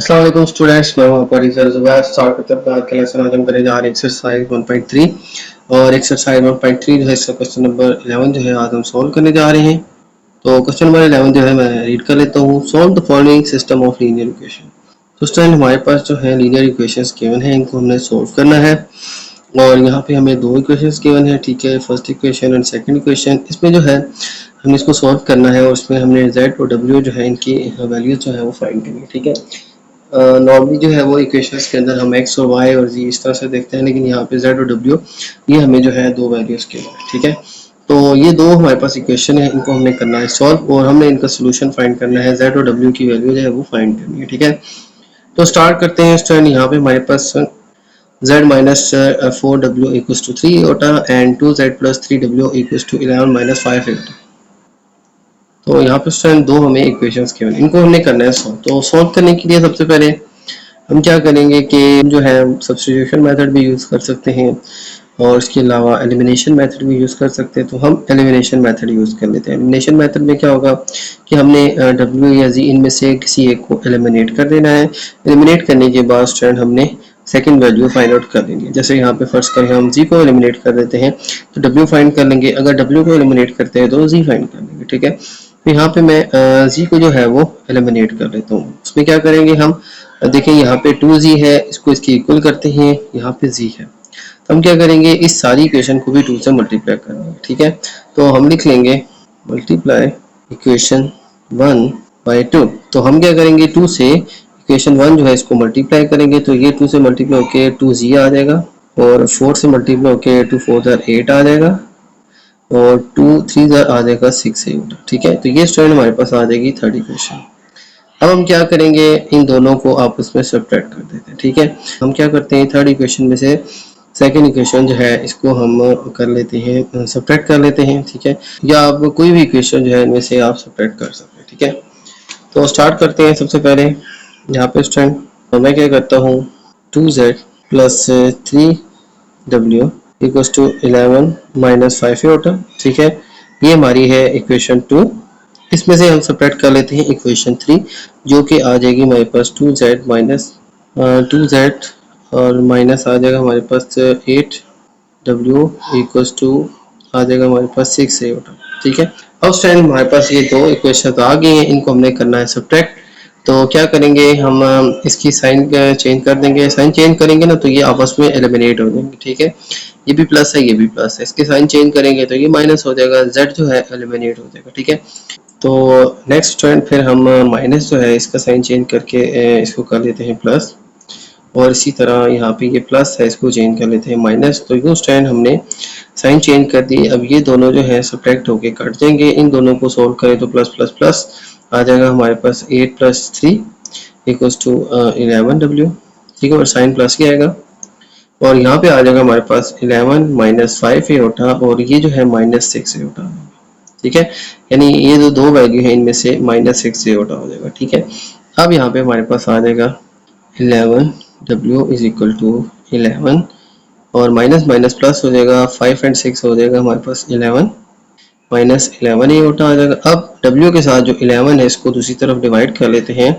अस्सलाम वालेकुम स्टूडेंट्स, मैं हूं आपका टीचर जुबैर। स्टार्ट करते हैं आज का लेसन। आज हम करने जा रहे हैं एक्सरसाइज 1.3 और एक्सरसाइज 1.3 जो है इसका क्वेश्चन नंबर 11 जो है आज हम सॉल्व करने जा रहे हैं। तो क्वेश्चन नंबर 11 जो है मैं रीड कर लेता हूँ। Solve the following system of linear equation. तो स्टूडेंट हमारे पास जो है लीनियर इक्वेशंस गिवन है, इनको हमने सॉल्व करना है और यहाँ पे हमें दो इक्वेशंस गिवन है, ठीक है, first equation and second equation. इसमें जो है हमने इसको सॉल्व करना है और इसमें हमने z और w जो है इनकी वैल्यूज जो है वो फाइंड करनी है, ठीक है। नॉर्मली जो है वो इक्वेशंस के अंदर हम x और y और z इस तरह से देखते हैं, लेकिन यहाँ पे z और w ये हमें जो है दो वैल्यूज के लिए, ठीक है। तो ये दो हमारे पास इक्वेशन है, इनको हमने करना है सॉल्व और हमने इनका सोल्यूशन फाइंड करना है, z और w की वैल्यू जो है वो फाइंड करनी है, ठीक है। तो स्टार्ट करते हैं स्टूडेंट। यहाँ पे हमारे पास z minus 4w equals to 3 iota and 2z plus 3w equals to 11 minus 5 iota। तो यहाँ पे स्टूडेंट दो हमें इक्वेशंस गिवन, इनको हमने करना है सॉल्व। तो सॉल्व करने के लिए सबसे पहले हम क्या करेंगे कि जो है सब्स्टिट्यूशन मेथड भी यूज़ कर सकते हैं और इसके अलावा एलिमिनेशन मेथड भी यूज़ कर सकते हैं। तो हम एलिमिनेशन मेथड यूज़ कर लेते हैं। एलिमिनेशन मेथड में क्या होगा कि हमने w या z इनमें से किसी एक को एलिमिनेट कर देना है। एलिमिनेट करने के बाद स्टूडेंट हमने सेकंड वैल्यू फाइंड आउट कर लेंगे। जैसे यहाँ पे फर्स्ट करें हम z को एलिमिनेट कर देते हैं तो w फाइंड कर लेंगे, अगर w को एलिमिनेट करते हैं तो z फाइंड कर लेंगे, ठीक है। तो यहाँ पे मैं z को जो है वो एलिमिनेट कर लेता हूँ। उसमें क्या करेंगे हम, देखें यहाँ पे 2z है, इसको इसके इक्वल करते हैं, यहाँ पे z है, तो हम क्या करेंगे इस सारी इक्वेशन को भी 2 से मल्टीप्लाई करेंगे, ठीक है। तो हम लिख लेंगे मल्टीप्लाई इक्वेशन 1 बाय 2। तो हम क्या करेंगे 2 से इक्वेशन 1 जो है इसको मल्टीप्लाई करेंगे, तो ये 2 से मल्टीप्लाई होके 2z आ जाएगा और 4 से मल्टीप्लाई होके 2 4 8 आ जाएगा और 2 3 आ जाएगा 6 8, ठीक है। तो ये स्टूडेंट हमारे पास आ जाएगी थर्ड इक्वेशन। अब हम क्या करेंगे इन दोनों को आपस में सब्ट्रैक्ट कर देते हैं, ठीक है। हम क्या करते हैं थर्ड इक्वेशन में से सेकेंड इक्वेशन जो है इसको हम कर लेते हैं, सब्ट्रैक्ट कर लेते हैं, ठीक है। या आप कोई भी इक्वेशन जो है इनमें से आप सब्ट्रैक्ट कर सकते हैं, ठीक है। तो स्टार्ट करते हैं। सबसे पहले यहाँ पे स्टूडेंट मैं क्या करता हूँ 2z plus 3w equals to 11 minus 5 होता, ठीक है। ये हमारी है इक्वेशन 2। इसमें से हम सब्ट्रैक्ट कर लेते हैं इक्वेशन 3 जो कि आ जाएगी हमारे पास 2z माइनस 2z और माइनस आ जाएगा हमारे पास 8w इक्वल्स टू आ जाएगा हमारे पास 6 होता, ठीक है। अब स्टूडेंट हमारे पास ये दो इक्वेशन आ गई हैं, इनको हमने करना है सब्ट्रैक्ट। तो क्या करेंगे हम इसकी साइन चेंज कर देंगे। साइन चेंज करेंगे ना तो ये आपस में एलिमिनेट हो जाएंगे, ठीक है। ये भी प्लस है, ये भी प्लस है, इसके साइन चेंज करेंगे तो ये माइनस हो जाएगा, z जो है एलिमिनेट हो जाएगा, ठीक है। तो नेक्स्ट स्टूडेंट फिर हम माइनस जो है इसका साइन चेंज करके इसको कर लेते हैं प्लस और इसी तरह यहाँ पे ये प्लस है इसको चेंज कर लेते हैं माइनस। तो यूँ स्टैंड हमने साइन चेंज कर दी। अब ये दोनों जो है सब्ट्रैक्ट होके कट जाएंगे। इन दोनों को सोल्व करें तो प्लस प्लस प्लस आ जाएगा हमारे पास 8 प्लस 3 इक्वल्स टू 11w, ठीक है, और साइन प्लस ही आएगा और यहाँ पे आ जाएगा हमारे पास 11 माइनस 5 होता और ये जो है माइनस 6 होता, ठीक है। यानी ये जो दो वैल्यू है इनमें से माइनस 6 होता हो जाएगा, ठीक है। अब यहाँ पे हमारे पास आ जाएगा 11w इज इक्वल टू 11 और माइनस माइनस प्लस हो जाएगा, 5 एंड 6 हो जाएगा हमारे पास 11 माइनस 11 ये उल्टा आ जाएगा। अब w के साथ जो 11 है इसको दूसरी तरफ डिवाइड कर लेते हैं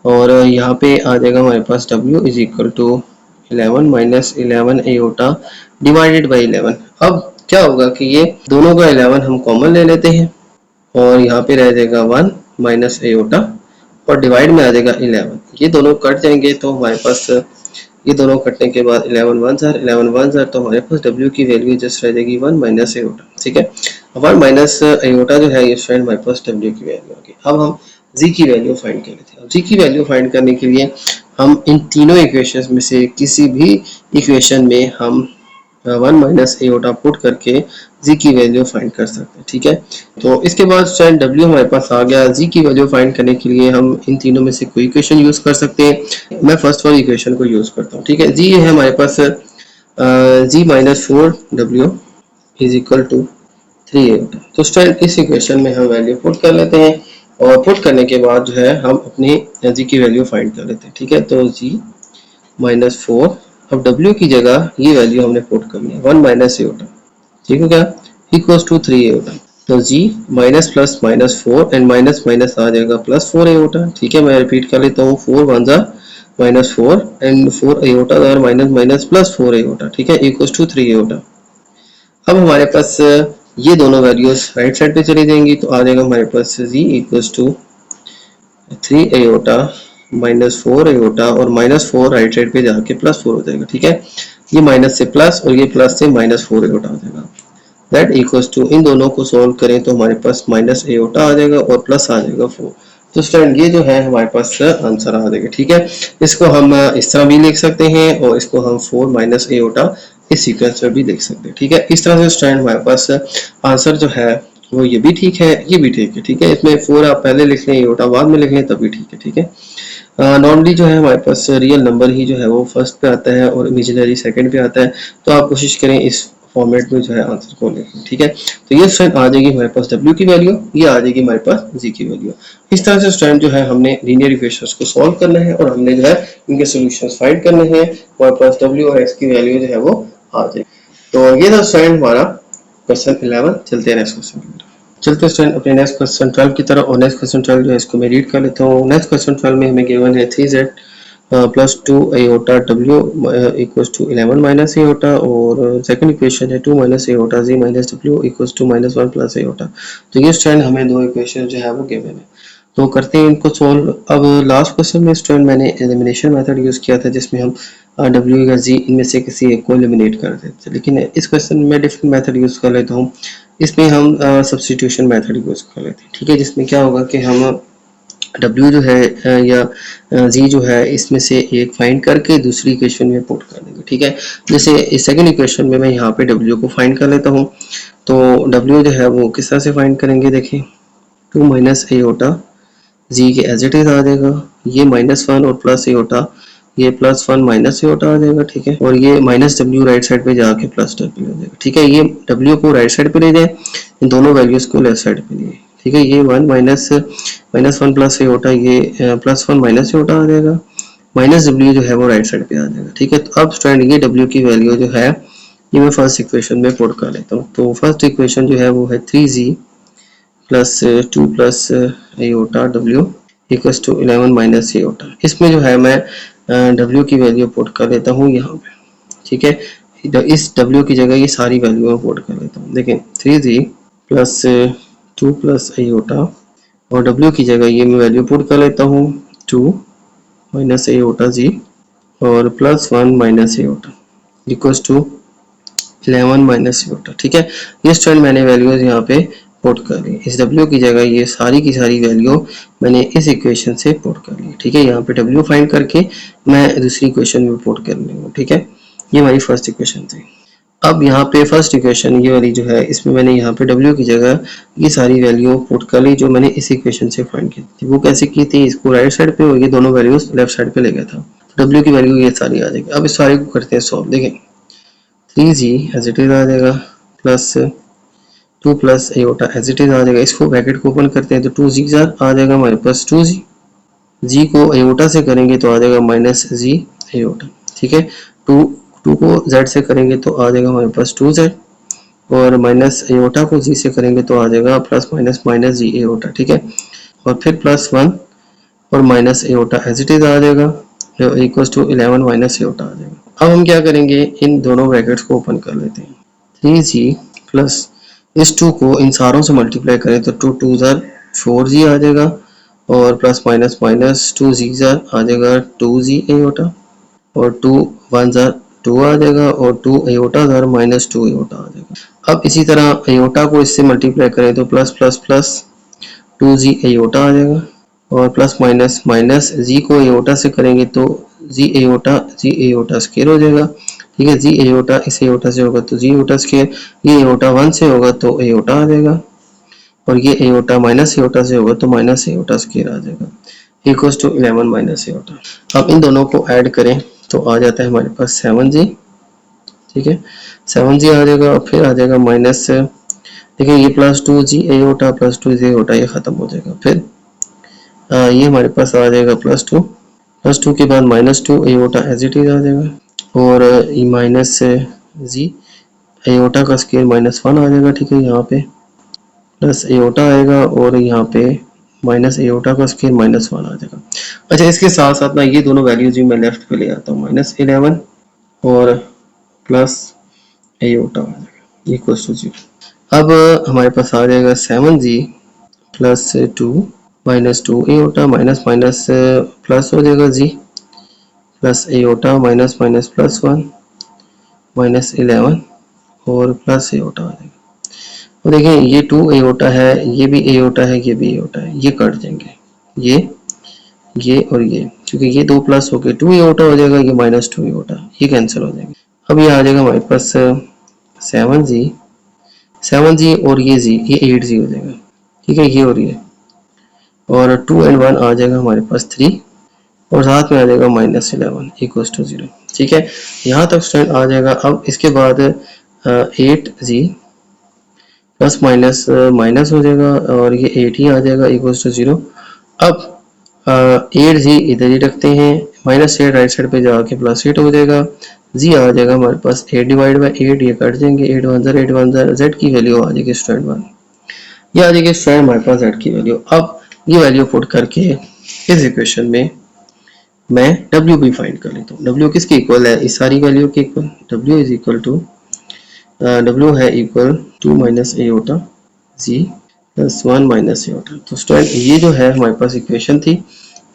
और यहाँ पे आ जाएगा हमारे पास w is equal to 11 minus 11 iota divided by 11। अब क्या होगा कि ये दोनों का 11 हम कॉमन ले लेते हैं और यहाँ पे रह जाएगा 1 माइनस एटा और डिवाइड में आ जाएगा 11। ये दोनों कट जाएंगे तो हमारे पास ये दोनों कटने के बाद 11 1 ज़र तो हमारे पास w की वैल्यू जस्ट रह जाएगी 1 माइनस एटा, ठीक है। 1 माइनस एटा जो है ये फ्रेंड हमारे पास w की वैल्यू होगी। अब हम z की वैल्यू फाइंड कर लेते हैं। अब z की वैल्यू फाइंड करने के लिए हम इन तीनों इक्वेशंस में से किसी भी इक्वेशन में हम 1 माइनस एटा पुट करके z की वैल्यू फाइंड कर सकते हैं, ठीक है। तो इसके बाद स्टूडेंट w हमारे पास आ गया। z की वैल्यू फाइंड करने के लिए हम इन तीनों में से कोई इक्वेशन यूज कर सकते हैं। मैं फर्स्ट वाली इक्वेशन को यूज करता हूँ, ठीक है। z है हमारे पास z minus 4w is equal to 3 iota. तो स्टूडेंट इस इक्वेशन में हम वैल्यू पुट कर लेते हैं और पुट करने के बाद जो है हम अपनी z की वैल्यू फाइंड कर लेते हैं, ठीक है। तो z माइनस 4, अब w की जगह ये वैल्यू हमने पुट करनी है 1 माइनस एटा, ठीक है क्या, इक्वल्स टू 3 एटा। तो G minus plus minus 4 and minus minus आ जाएगा प्लस 4 एयोटा। ठीक है, मैं रिपीट कर लेता हूँ, 4 वन ज़ा माइनस 4 एंड 4 एयोटा और माइनस माइनस प्लस 4 एयोटा। ठीक है, इक्वल्स टू 3 एयोटा। अब हमारे पास ये दोनों वैल्यूज राइट साइड पे चली जाएंगी, तो आ जाएगा हमारे पास G equals to 3 iota minus 4 iota और माइनस 4 राइट साइड पे जाके प्लस 4 हो जाएगा। ठीक है, ये माइनस से प्लस और ये प्लस से माइनस 4 एयोटा आ जाएगा। दैट इक्वल्स टू, इन दोनों को सोल्व करें तो हमारे पास माइनस एयोटा आ जाएगा और प्लस आ जाएगा 4। तो स्टूडेंट ये जो है हमारे पास आंसर आ जाएगा। ठीक है, इसको हम इस तरह भी लिख सकते हैं और इसको हम 4 माइनस एयोटा इस सीक्वेंस में भी लिख सकते हैं। ठीक है, इस तरह से स्टूडेंट हमारे पास आंसर जो है वो ये भी ठीक है, ये भी ठीक है। ठीक है, इसमें 4 आप पहले लिख लें, एयोटा बाद में लिख लें, तभी ठीक है। ठीक है, नॉर्मली जो है हमारे पास रियल नंबर ही जो है वो फर्स्ट पे आता है और इमेजिनरी सेकंड पे आता है, तो आप कोशिश करें इस फॉर्मेट में जो है आंसर को लिखें। ठीक है, तो ये स्टूडेंट आ जाएगी हमारे पास W की वैल्यू, ये आ जाएगी हमारे पास Z की वैल्यू। इस तरह से स्टूडेंट जो है हमने लीनियर इक्वेशंस को सॉल्व करना है और हमने जो है इनके सॉल्यूशंस फाइंड करने हैं। हमारे पास W और X की वैल्यू जो है वो आ जाएगी। तो ये था स्टूडेंट हमारा क्वेश्चन 11। चलते हैं नेक्स्ट क्वेश्चन की तरफ। चलते हैं स्टूडेंट अपने नेक्स्ट क्वेश्चन 12 की तरफ, और नेक्स्ट क्वेश्चन 12 जो है इसको मैं रीड कर लेता हूँ। नेक्स्ट क्वेश्चन 12 में हमें गिवन है 3z plus 2 iota W equals to 11 minus iota, और सेकंड इक्वेशन है 2 minus iota Z minus W equals to minus 1 plus iota. तो ये स्टूडेंट हमें दो इक्वेशन जो है वो गिवन है, तो करते हैं इनको सोल्व। अब लास्ट क्वेश्चन में स्टूडेंट मैंने एलिमिनेशन मेथड यूज़ किया था, जिसमें हम W या Z इनमें से किसी एक को एलिमिनेट कर देते थे, लेकिन इस क्वेश्चन में डिफरेंट मेथड यूज़ कर लेता हूँ। इसमें हम सब्स्टिट्यूशन मेथड यूज़ कर लेते हैं। ठीक है, जिसमें क्या होगा कि हम W जो है या Z जो है इसमें से एक फाइंड करके दूसरी इक्वेशन में पुट कर देंगे। ठीक है, जैसे इस सेकंड इक्वेशन में मैं यहाँ पे W को फाइंड कर लेता हूँ, तो W जो है वो किस तरह से फाइंड करेंगे, देखें 2 माइनस एयोटा Z के एज इट इज आ जाएगा, ये -1 और प्लस एयोटा, ये +1 माइनस एयोटा आ जाएगा। ठीक है, और ये माइनस W राइट साइड पे जाके प्लस W हो जाएगा। ठीक है, ये W को राइट साइड पे ले जाए, इन दोनों वैल्यूज को लेफ्ट साइड पे लिए। ठीक है, ये 1 माइनस 1 प्लस एयोटा, ये +1 माइनस एयोटा आ जाएगा, माइनस W जो है वो राइट साइड पे आ जाएगा। ठीक है, तो अब स्टूडेंट ये W की वैल्यू जो है ये मैं फर्स्ट इक्वेशन में पुट कर लेता हूँ। तो फर्स्ट इक्वेशन जो है वो है 3Z plus 2 plus iota W equals to 11 minus iota. इसमें जो है मैं W की वैल्यू पुट कर लेता हूँ यहाँ पे। ठीक है, इस W की जगह ये सारी वैल्यू मैं पुट कर लेता हूँ। देखें 3Z प्लस 2 प्लस एयोटा, और W की जगह ये मैं वैल्यू पुट कर लेता हूँ 2 माइनस एयोटा Z और +1 minus iota equals to 11 minus iota. ठीक है, ये स्टूडेंट मैंने वैल्यूज यहाँ पे पुट कर ली। इस W की जगह ये सारी की सारी वैल्यू मैंने इस इक्वेशन से पुट कर ली। ठीक है, यहाँ पे W फाइंड करके मैं दूसरी इक्वेशन में पुट कर लूँगा। ठीक है, ये हमारी फर्स्ट इक्वेशन थी। अब यहाँ पे फर्स्ट इक्वेशन ये वाली जो है, इसमें मैंने यहाँ पे W की जगह ये सारी वैल्यू पुट कर ली जो मैंने इस इक्वेशन से फाइंड की थी। वो कैसे की थी, इसको राइट साइड पे और ये दोनों वैल्यूज लेफ्ट साइड पे ले गया था, तो W की वैल्यू ये सारी आ जाएगी। अब इस सारे को करते हैं सॉल्व। देखें 3Z एज इट इज आ जाएगा plus 2 plus iota as it is आ जाएगा। इसको ब्रैकेट को ओपन करते हैं तो 2Z आ जाएगा हमारे पास 2Z, Z को एयोटा से करेंगे तो आ जाएगा माइनस Z एयोटा। ठीक है, 2 को Z से करेंगे तो आ जाएगा हमारे पास 2Z, और माइनस एयोटा को Z से करेंगे तो आ जाएगा plus minus minus Z iota. ठीक है, और फिर +1 और minus iota as it is आ जाएगा इक्वल्स टू 11 माइनस एयोटा आ जाएगा। अब हम क्या करेंगे, इन दोनों ब्रैकेट्स को ओपन कर लेते हैं। 3Z प्लस इस 2 को इन सारों से मल्टीप्लाई करें तो 2 2 4Z आ जाएगा, और प्लस माइनस माइनस 2Z आ जाएगा 2Z एयोटा, और 2 1 2 आ जाएगा, और 2 एयोटा माइनस 2 एयोटा आ जाएगा। अब इसी तरह एयोटा को इससे मल्टीप्लाई करें तो plus plus plus 2Z iota आ जाएगा, और प्लस माइनस माइनस Z को एयोटा से करेंगे तो Z एयोटा स्क्वायर हो जाएगा। ठीक है, Z एयोटा इस एयोटा से होगा तो Z एयोटा स्क्वायर, ये एयोटा 1 से होगा तो एयोटा आ जाएगा, और ये एयोटा माइनस एयोटा से होगा तो माइनस एयोटा स्क्वायर आ जाएगा इक्वल्स टू 11 माइनस एयोटा। अब इन दोनों को ऐड करें तो आ जाता है हमारे पास 7Z। ठीक है, 7Z आ जाएगा, और फिर आ जाएगा माइनस, देखिए ये plus 2Z aorta plus 2Z aorta ये खत्म हो जाएगा। फिर ये हमारे पास आ जाएगा प्लस 2 के बाद -2 एयोटा एज इट इज आ जाएगा, और ये माइनस Z एयोटा का स्क्वायर -1 आ जाएगा। ठीक है, यहाँ पे प्लस एओटा आएगा और यहाँ पे माइनस एओटा का स्क्वायर -1 आ जाएगा। अच्छा, इसके साथ साथ ना ये दोनों वैल्यूज भी मैं लेफ्ट पे ले आता हूँ, -11 और प्लस एओटा आ जाएगा इक्वल्स टू 0। अब हमारे पास आ जाएगा 7g plus 2 -2 iota minus minus plus हो जाएगा G plus iota minus minus plus 1 -11 और प्लस एओटा आ जाएगा। और देखें ये 2 एओटा है, ये भी एओटा है, ये भी एओटा है, ये कट जाएंगे, ये और ये, क्योंकि ये 2 प्लस होके 2 एओटा हो जाएगा, ये -2 एओटा, ये कैंसिल हो जाएंगे। अब ये आ जाएगा हमारे पास 7g और ये जी, ये 8g हो जाएगा, ठीक है, ये और 2 and 1 आ जाएगा हमारे पास 3 और साथ में आ जाएगा -11 इक्वल्स टू 0। ठीक है, यहाँ तक स्टूडेंट आ जाएगा। अब इसके बाद 8g प्लस माइनस माइनस हो जाएगा और ये 8 ही आ जाएगा इक्वल्स टू 0। अब 8g इधर ही रखते हैं, -8 राइट साइड पे जाके +8 हो जाएगा, जी आ जाएगा हमारे पास 8 डिवाइड बाई 8, ये कट जाएंगे, 8 1 ज़ा z की वैल्यू आ जाएगी स्टूडेंट 1, ये आ जाएगी स्टूडेंट हमारे पास z की वैल्यू। अब ये वैल्यू पुट करके इस इक्वेशन में मैं w भी फाइंड कर लेता हूँ। w किसके इक्वल है, इस सारी वैल्यू के equal, w is equal to w है equal 2 minus iota z plus 1 minus iota. तो स्टूडेंट ये जो है हमारे पास इक्वेशन थी,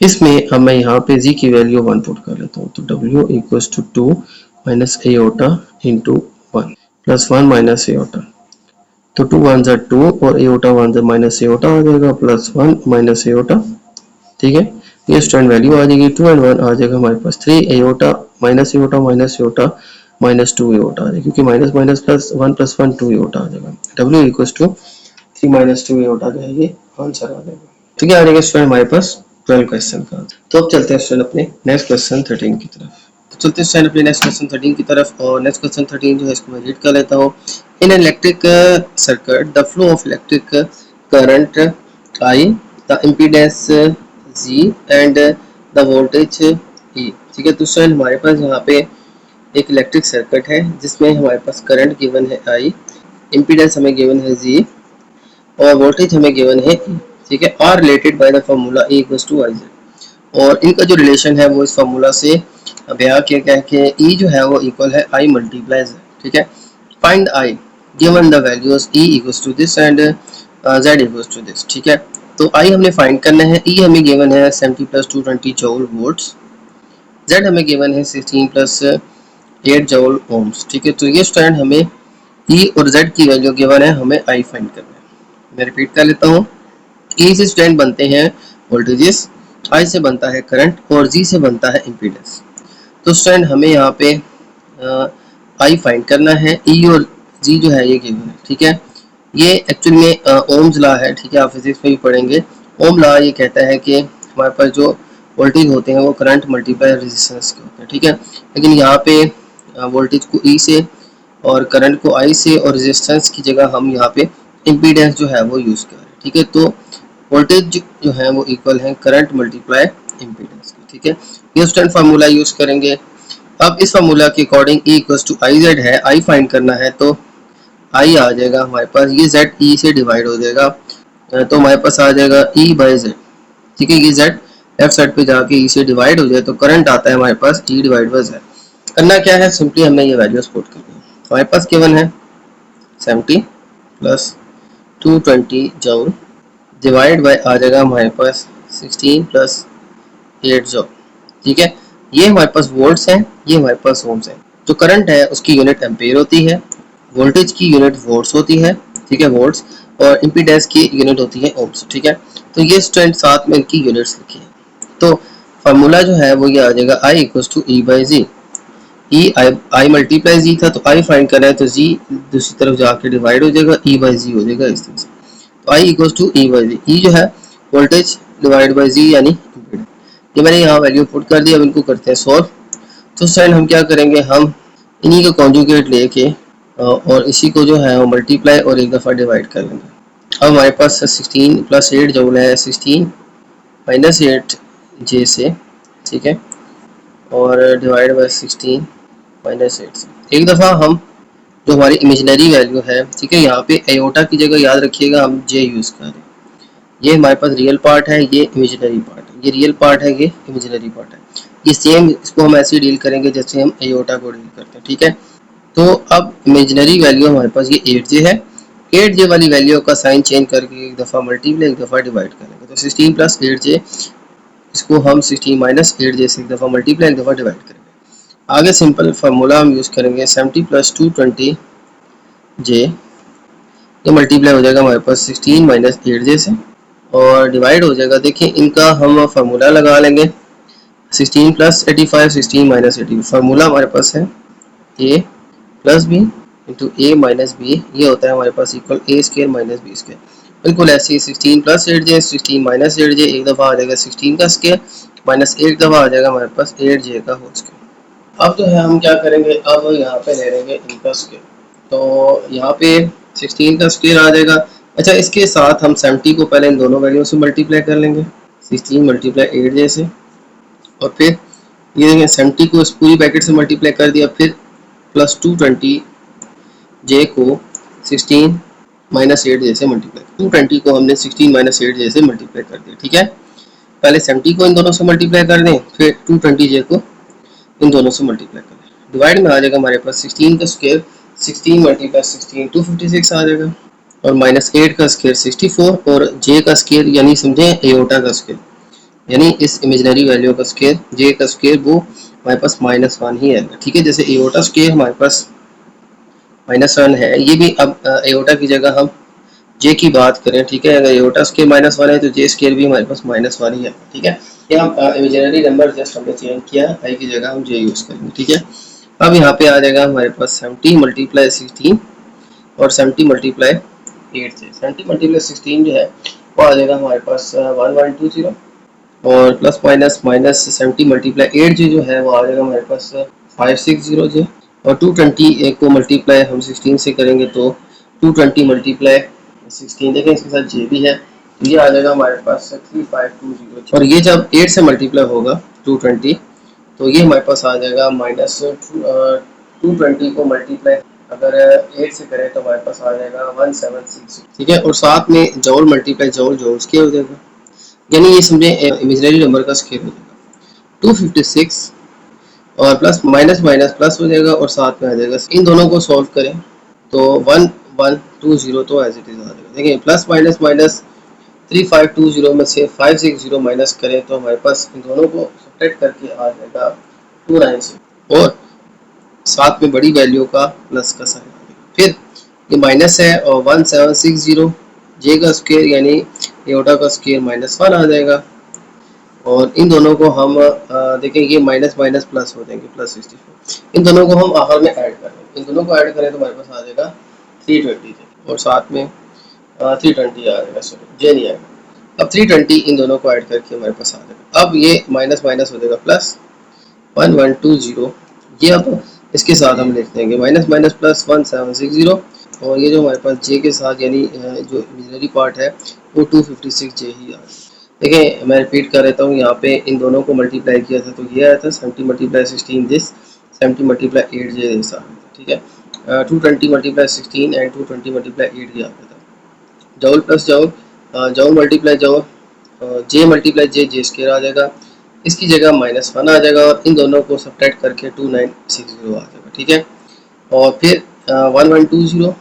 इसमें अब मैं यहाँ पे z की वैल्यू 1 पुट कर लेता हूँ। तो w equals to 2 minus iota into 1 plus 1 minus iota, तो 2 1 ज़ा 2 और एओटा 1 ज़ा माइनस एओटा आ जाएगा प्लस 1 माइनस एओटा। ठीक है, ये स्टूडेंट वैल्यू आ जाएगी 2 and 1 आ जाएगा हमारे पास 3 एओटा माइनस एओटा -2 एओटा आ जाएगा, क्योंकि minus minus plus 1 plus 1 2 iota आ जाएगा। w इक्वल्स टू 3 - 2 एओटा जो है ये आंसर आ जाएगा। ठीक है, आ जाएगा स्टूडेंट हमारे पास 12 क्वेश्चन का। तो अब चलते हैं स्टूडेंट अपने नेक्स्ट क्वेश्चन 13 की तरफ। तो चलते हैं स्टूडेंट अपने नेक्स्ट क्वेश्चन 13 की तरफ, और नेक्स्ट क्वेश्चन 13 जो है इसको मैं रीड कर लेता हूँ। इन electric circuit the flow of electric current I, the impedance G and the voltage E। ठीक है, तो स्टूडेंट हमारे पास यहाँ पे एक इलेक्ट्रिक सर्किट है जिसमें हमारे पास करंट गिवन है I, इम्पीडेंस हमें गिवन है G और वोल्टेज हमें गिवन है E। ठीक है, are related by the formula E equals to IZ, और इनका जो रिलेशन है वो इस फार्मूला से बयां किया गया है कि E जो है वो इक्वल है I मल्टीप्लाई Z। ठीक है, find I given the values E equals to this and Z equals to this. ठीक है, तो I हमने फाइंड करना है, E हमें गिवन है 70 + 220 जूल वोल्ट्स, Z हमें गिवन है 16 + 8 जूल ओम्स। ठीक है, तो ये स्टूडेंट हमें E और Z की वैल्यू गिवन है, हमें I फाइंड करना है। मैं रिपीट कर लेता हूँ, E से स्टूडेंट बनते हैं वोल्टेजेस, I से बनता है करंट और G से बनता है इम्पीडेंस। तो स्टूडेंट हमें यहाँ पे I फाइंड करना है, E और G जो है ये गिवन है। ठीक है, ये एक्चुअली में ओम्स लॉ है। ठीक है, आप फिजिक्स में भी पढ़ेंगे। ओम लॉ ये कहता है कि हमारे पास जो वोल्टेज होते हैं वो करंट मल्टीप्लाई रेजिस्टेंस के होते हैं। ठीक है, लेकिन यहाँ पे वोल्टेज को E से और करंट को I से और रेजिस्टेंस की जगह हम यहाँ पे इम्पीडेंस जो है वो यूज़ कर रहे हैं। ठीक है, तो वोल्टेज जो है वो इक्वल है करंट मल्टीप्लाई इम्पीडेंस की। ठीक है, ये स्टैंड फार्मूला यूज़ करेंगे। अब इस फार्मूला के according E equals to IZ है, I फाइंड करना है, तो I आ जाएगा हमारे पास, ये Z E से डिवाइड हो जाएगा, तो हमारे पास आ जाएगा E बाई Z। ठीक है, ये Z लेफ्ट साइड पे जाके E से डिवाइड हो जाए तो करंट आता है हमारे पास E डिवाइड बाई Z। करना क्या है, सिंपली हमने ये वैल्यूज पुट करनी है। हमारे पास केवल है 70 + 220 जूल डिवाइड बाय आ जाएगा हमारे पास 16 + 8 जूल। ठीक है, ये हमारे पास वोल्ट्स हैं, ये हमारे पास ओम्स हैं। जो करंट है उसकी यूनिट एम्पेयर होती है, वोल्टेज की यूनिट वोल्ट्स होती है। ठीक है, वोल्ट्स, और इम्पीडेंस की यूनिट होती है ओम्स। ठीक है, तो ये स्टूडेंट साथ में इनकी यूनिट्स लिखी है। तो फार्मूला जो है वो ये आ जाएगा I equals to E by Z। I multiply Z था, तो I फाइंड करना है, तो Z दूसरी तरफ जाके डिवाइड हो जाएगा, E बाई Z हो जाएगा इस तरह से। तो I equals to E by Z, E जो है वोल्टेज डिवाइड बाई Z यानी इम्पीडेंस। ये मैंने यहाँ वैल्यू पुट कर दी। अब इनको करते हैं सॉल्व। तो स्टूडेंट हम क्या करेंगे, हम इन्हीं का कॉन्जुगेट लेके और इसी को जो है वो मल्टीप्लाई और एक दफ़ा डिवाइड कर लेंगे। अब हमारे पास 16 + 8 जूल है, 16 - 8 J से। ठीक है, और डिवाइड बाय 16 - 8 से। एक दफ़ा हम जो हमारी इमेजिनरी वैल्यू है, ठीक है, यहाँ पे एयोटा की जगह याद रखिएगा हम जे यूज़ कर रहे हैं। ये हमारे पास रियल पार्ट है, ये इमेजिनरी पार्ट है, ये रियल पार्ट है, ये इमेजिनरी पार्ट है। ये सेम, इसको हम ऐसे डील करेंगे जैसे हम एयोटा को डील करते हैं, ठीक है। तो अब इमेजिनरी वैल्यू हमारे पास ये 8j है। 8j वाली वैल्यू का साइन चेंज करके एक दफ़ा मल्टीप्लाई एक दफ़ा डिवाइड करेंगे, तो 16 प्लस 8j, इसको हम 16 माइनस 8j से एक दफ़ा मल्टीप्लाई एक दफ़ा डिवाइड करेंगे। आगे सिंपल फार्मूला हम यूज़ करेंगे 70 प्लस 220j, ये मल्टीप्लाई हो जाएगा हमारे पास 16 माइनस 8j से और डिवाइड हो जाएगा। देखिए इनका हम फार्मूला लगा लेंगे, 16 प्लस 85, 16 माइनस 80, फार्मूला हमारे पास है a plus b into a minus b, ये होता है हमारे पास equal a square minus b square. बिल्कुल ऐसे ही 16 प्लस 8j, 16 माइनस 8j, एक दफ़ा आ जाएगा 16 का स्केयर माइनस एक दफ़ा आ जाएगा हमारे पास 8j का होल स्केयर। अब जो है हम क्या करेंगे, अब यहाँ पे ले लेंगे इनका स्केयर, तो यहाँ पे 16 का स्केयर आ जाएगा। अच्छा, इसके साथ हम 70 को पहले इन दोनों वैल्यू से मल्टीप्लाई कर लेंगे, 16 मल्टीप्लाई 8j से, और फिर ये देखें 70 को इस पूरी ब्रैकेट से मल्टीप्लाई कर दिया, फिर प्लस 220j को 16 माइनस 8j से मल्टीप्लाई, 220 को हमने 16 माइनस 8j से मल्टीप्लाई कर दिया, ठीक है। पहले 70 को इन दोनों से मल्टीप्लाई कर दें, फिर 220j को इन दोनों से मल्टीप्लाई कर दें। डिवाइड में आ जाएगा हमारे पास 16 का स्क्वायर, 16 मल्टीप्लाई 16 256 आ जाएगा, और माइनस 8 का स्क्वायर 64, और j का स्क्वायर यानी समझे एयोटा का स्क्वायर, यानी इस इमेजिनरी वैल्यू का स्क्वायर, j का स्क्वायर वो हमारे पास -1 ही आएगा, ठीक है। जैसे एयोटा स्क्वायर हमारे पास -1 है, ये भी अब एयोटा की जगह हम j की बात करें, ठीक है, अगर एयोटा स्क्वायर -1 है तो j स्क्वायर भी हमारे पास -1 ही है, ठीक है। ये हम इमेजिनरी नंबर जस्ट हमने चेंज किया, i की जगह हम j यूज़ करेंगे, ठीक है। अब यहाँ पे आ जाएगा हमारे पास 70 मल्टीप्लाई 16 और 70 मल्टीप्लाई 8 से, 70 मल्टीप्लाई 16 जो है वो आ जाएगा हमारे पास 1120, और plus minus minus 70 multiply 8j जो है वो आ जाएगा हमारे पास 560j, और 220 को मल्टीप्लाई हम 16 से करेंगे तो 220 मल्टीप्लाई 16, देखें इसके साथ j भी है, तो ये आ जाएगा हमारे पास 3520, और ये जब 8 से मल्टीप्लाई होगा 220, तो ये हमारे पास आ जाएगा माइनस 220 को मल्टीप्लाई अगर 8 से करें तो हमारे पास आ जाएगा 1760, ठीक है। और साथ में जौल मल्टीप्लाई जौल जौल स्केयर हो जाएगा, यानी ये समझे इमेजिनरी नंबर का स्केयर हो जाएगा 256, और प्लस माइनस माइनस प्लस हो जाएगा, और साथ में आ जाएगा। इन दोनों को सॉल्व करें तो 1120 तो एज इट इज आ जाएगा। देखिए प्लस माइनस माइनस 3520 में से 560 माइनस करें तो हमारे पास इन दोनों को सब्ट्रैक्ट करके आ जाएगा 296, और साथ में बड़ी वैल्यू का प्लस का साइन आ जाएगा। फिर ये माइनस है और 1760 j का स्क्वायर यानी एयोटा का स्क्वायर -1 आ जाएगा, और इन दोनों को हम देखें ये माइनस माइनस प्लस हो जाएंगे +64, इन दोनों को हम आखिर में ऐड कर लेंगे, इन दोनों को ऐड करें तो हमारे पास आ जाएगा 320, और साथ में 320 आ जाएगा, सॉरी j नहीं आएगा। अब 320 इन दोनों को ऐड करके हमारे पास आ जाएगा। अब ये माइनस माइनस हो जाएगा प्लस 1120, ये अब इसके साथ हम लिख देंगे माइनस माइनस प्लस 1760, और ये जो हमारे पास j के साथ यानी जो इमेजिनरी पार्ट है वो 256j ही आ रहा है। देखिए मैं रिपीट कर देता हूँ, यहाँ पे इन दोनों को मल्टीप्लाई किया था तो ये आया था 70 multiply 16 this, 70 multiply 8j this आ रहा था, ठीक है। 220 मल्टीप्लाई 16 एंड 220 मल्टीप्लाई 8 ये आ रहा था। जौल प्लस जौल, जौल मल्टीप्लाई जौल, j मल्टीप्लाई j स्क्वायर आ जाएगा, इसकी जगह -1 आ जाएगा, और इन दोनों को सब्ट्रैक्ट करके 2960 आ जाएगा, ठीक है। और फिर 1120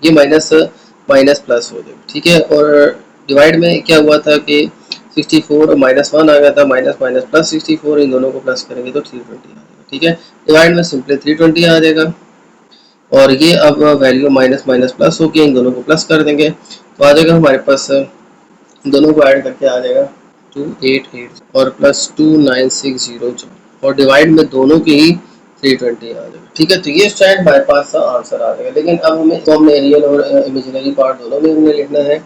ये माइनस माइनस प्लस हो जाएगा, ठीक है। और डिवाइड में क्या हुआ था कि 64 और -1 आ गया था, माइनस माइनस प्लस 64, इन दोनों को प्लस करेंगे तो 320 आ जाएगा, ठीक है। डिवाइड में सिंपली 320 आ जाएगा, और ये अब वैल्यू माइनस माइनस प्लस हो गया, इन दोनों को प्लस कर देंगे तो आ जाएगा हमारे पास, इन दोनों को ऐड करके आ जाएगा 288 और प्लस 2960, और डिवाइड में दोनों के ही 320 आ जाएगा, ठीक है। तो ये स्टैंड हमारे पास आंसर आ जाएगा। लेकिन अब हमें तो हमने रियल और इमेजिनरी पार्ट दोनों में हमने लिखना है,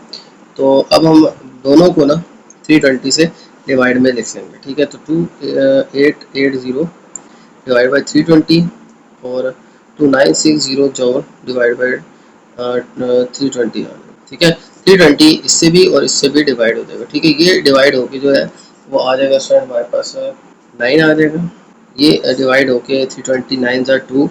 तो अब हम दोनों को ना 320 से डिवाइड में लिख लेंगे, ठीक है। तो 2880 डिवाइड बाई 320 और 2960 जॉन डिवाइड बाई 320 आ जाएगा, ठीक है। 320 इससे भी और इससे भी डिवाइड हो जाएगा, ठीक है। ये डिवाइड होके जो है वो आ जाएगा स्टूडेंट हमारे पास 9 आ जाएगा, ये डिवाइड होके 329 2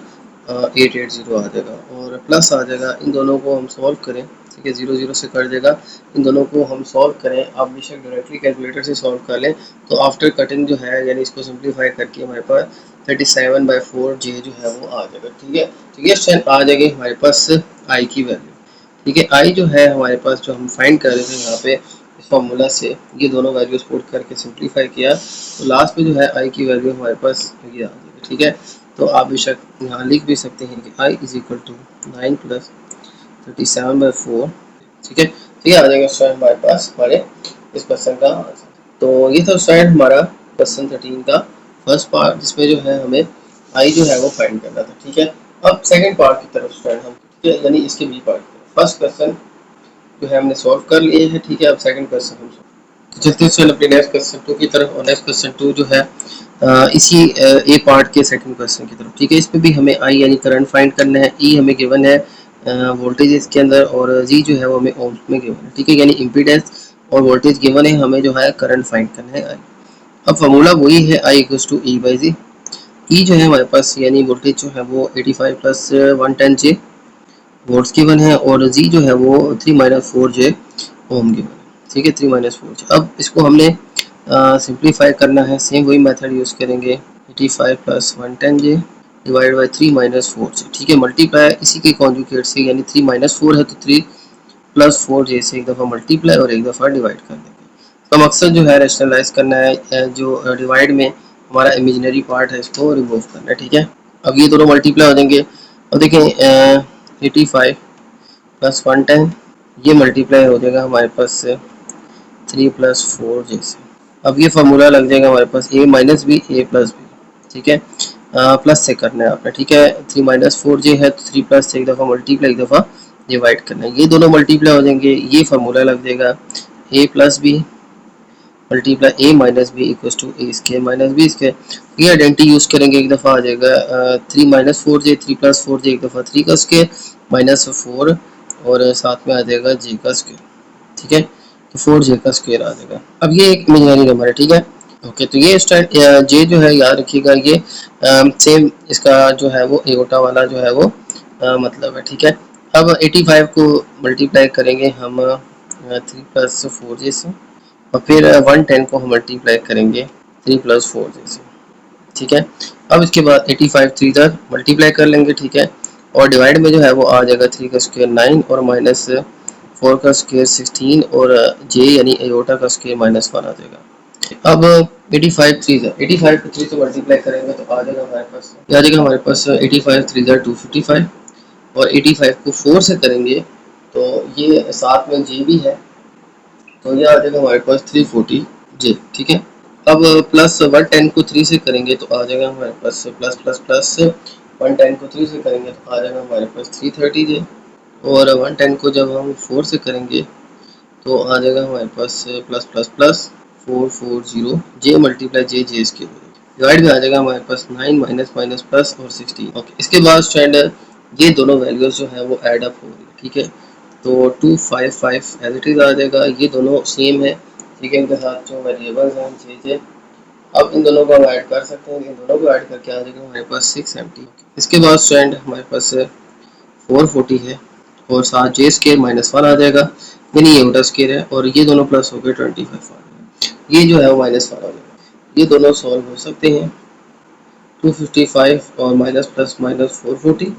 880 आ जाएगा और प्लस आ जाएगा। इन दोनों को हम सॉल्व करें, ठीक है, 0 0 से कट जाएगा। इन दोनों को हम सॉल्व करें, आप बेशक डायरेक्टली कैलकुलेटर से सॉल्व कर लें, तो आफ्टर कटिंग जो है यानी इसको सिंप्लीफाई करके हमारे पास 37/4 जे जो है वो आ जाएगा, ठीक है। तो ये स्ट्रेंथ आ जाएगी हमारे पास आई की वैल्यू, ठीक है। आई जो है हमारे पास जो हम फाइंड कर रहे थे यहाँ पे इस फॉर्मूला से, ये दोनों वैल्यूज पुट करके सिंप्लीफाई किया, तो लास्ट में जो है आई की वैल्यू हमारे पास ये आ जाएगी, ठीक है। तो आप बेशक यहाँ लिख भी सकते हैं कि आई इज इक्वल टू 9 + 37/4, ठीक है। तो ये आ जाएगा स्टूडेंट हमारे पास हमारे इस क्वेश्चन का आंसर। तो ये था स्टूडेंट हमारा क्वेश्चन 13 का फर्स्ट पार्ट, जिसमें जो है हमें आई जो है वो फाइंड करना था, ठीक है। अब सेकंड पार्ट की तरफ स्टूडेंट हम, ठीक है, यानी इसके बी पार्ट, फर्स्ट क्वेश्चन जो है हमने सॉल्व कर लिए हैं, ठीक है। अब सेकंड क्वेश्चन हम तो चलते हैं अपने नेक्स्ट क्वेश्चन 2 की तरफ, और नेक्स्ट क्वेश्चन 2 जो है इसी ए पार्ट के सेकंड क्वेश्चन की तरफ, ठीक है। इसमें भी हमें आई यानी करंट फाइंड करना है, ई हमें गिवन है वोल्टेज इसके अंदर, और जी जो है वो हमें ओम्स में गिवन है, ठीक है, यानी इम्पीडेंस और वोल्टेज गिवन है, हमें जो है करंट फाइंड करना है आई। अब फार्मूला वही है I equals to E by जी। ई जो है हमारे पास यानी वोल्टेज जो है वो 85 + 110 जे वोल्ट्स गिवन है, और जी जो है वो 3 - 4 जे ओम गिवन है, ठीक है, 3 - 4 जे। अब इसको हमने सिंप्लीफाई करना है, सेम वही मेथड यूज़ करेंगे, 85 + 110 जे डिवाइड बाई 3 - 4 जे, ठीक है। मल्टीप्लाई इसी के कॉन्जुगेट से, यानी 3 - 4 है तो 3 + 4 जे से एक दफ़ा मल्टीप्लाई और एक दफ़ा डिवाइड कर देंगे। तो मकसद जो है रेशनलाइज करना है, जो डिवाइड में हमारा इमेजिनरी पार्ट है इसको रिमूव करना है, ठीक है। अब ये दोनों मल्टीप्लाई हो जाएंगे। अब देखें 85 + 110 ये मल्टीप्लाई हो जाएगा हमारे पास से 3 + 4 जैसे। अब ये फार्मूला लग जाएगा हमारे पास a - b a + b, ठीक है। प्लस से करना है आपने, ठीक है। 3 - 4 जे है तो 3 प्लस से एक दफ़ा मल्टीप्लाई एक दफ़ा डिवाइड करना है, ये दोनों मल्टीप्लाई हो जाएंगे, ये फार्मूला लग जाएगा a + b multiply a - b equals to a square - b square. ये आइडेंटिटी यूज़ करेंगे, एक दफ़ा आ जाएगा 3 - 4 जे, 3 + 4 जे एक दफ़ा 3 का स्क्वायर -4 और साथ में आ जाएगा जे का स्क्वायर, ठीक है। तो 4 जे का स्क्वायर आ जाएगा। अब ये एक इमेजिनरी नंबर है, ठीक है। ओके, तो ये जे जो है याद रखिएगा, ये सेम इसका जो है वो एओटा वाला जो है वो मतलब है, ठीक है। अब 85 को मल्टीप्लाई करेंगे हम 3 + 4 जे से, और फिर 110 को हम मल्टीप्लाई करेंगे 3 + 4 जे से, ठीक है। अब इसके बाद 85 3 इधर मल्टीप्लाई कर लेंगे, ठीक है, और डिवाइड में जो है वो आ जाएगा 3 का स्क्वायर 9 और -4 का स्क्वायर 16 और जे यानी एओटा का स्क्वायर -1 आ जाएगा। अब 85 3 को 3 से मल्टीप्लाई करेंगे तो आ जाएगा हमारे पास, आ जाएगा हमारे पास 85 3 255, और 85 को 4 से करेंगे तो ये साथ में जे भी है, तो ये आ जाएगा हमारे पास 340 जे, ठीक है। अब प्लस 110 को 3 से करेंगे तो आ जाएगा हमारे पास प्लस प्लस प्लस 110 को 3 से करेंगे तो आ जाएगा हमारे पास 330 जे, और 110 को जब हम 4 से करेंगे तो आ जाएगा हमारे पास प्लस प्लस प्लस 440 जे मल्टीप्लाई जे जे इसके डिवाइड में आ जाएगा हमारे पास 9 माइनस माइनस प्लस और 16। ओके, इसके बाद स्टैंडर्ड ये दोनों वैल्यूज जो है वो ऐड अप हो रही है, ठीक है। तो 255 एज इट इज आ जाएगा, ये दोनों सेम है, ठीक है। इनके साथ जो वेरिएबल्स हैं जे जे, अब इन दोनों को हम ऐड कर सकते हैं, इन दोनों को ऐड करके आ जाएगा हमारे पास 670। इसके बाद स्टैंड हमारे पास 440 है, और साथ जे स्केयर -1 आ जाएगा, यानी ये उल्टा स्केयर है, और ये दोनों प्लस हो गए 25 आ जाएगा, ये जो है वो -1 आ जाएगा। ये दोनों सॉल्व हो सकते हैं, 255 और माइनस प्लस माइनस 440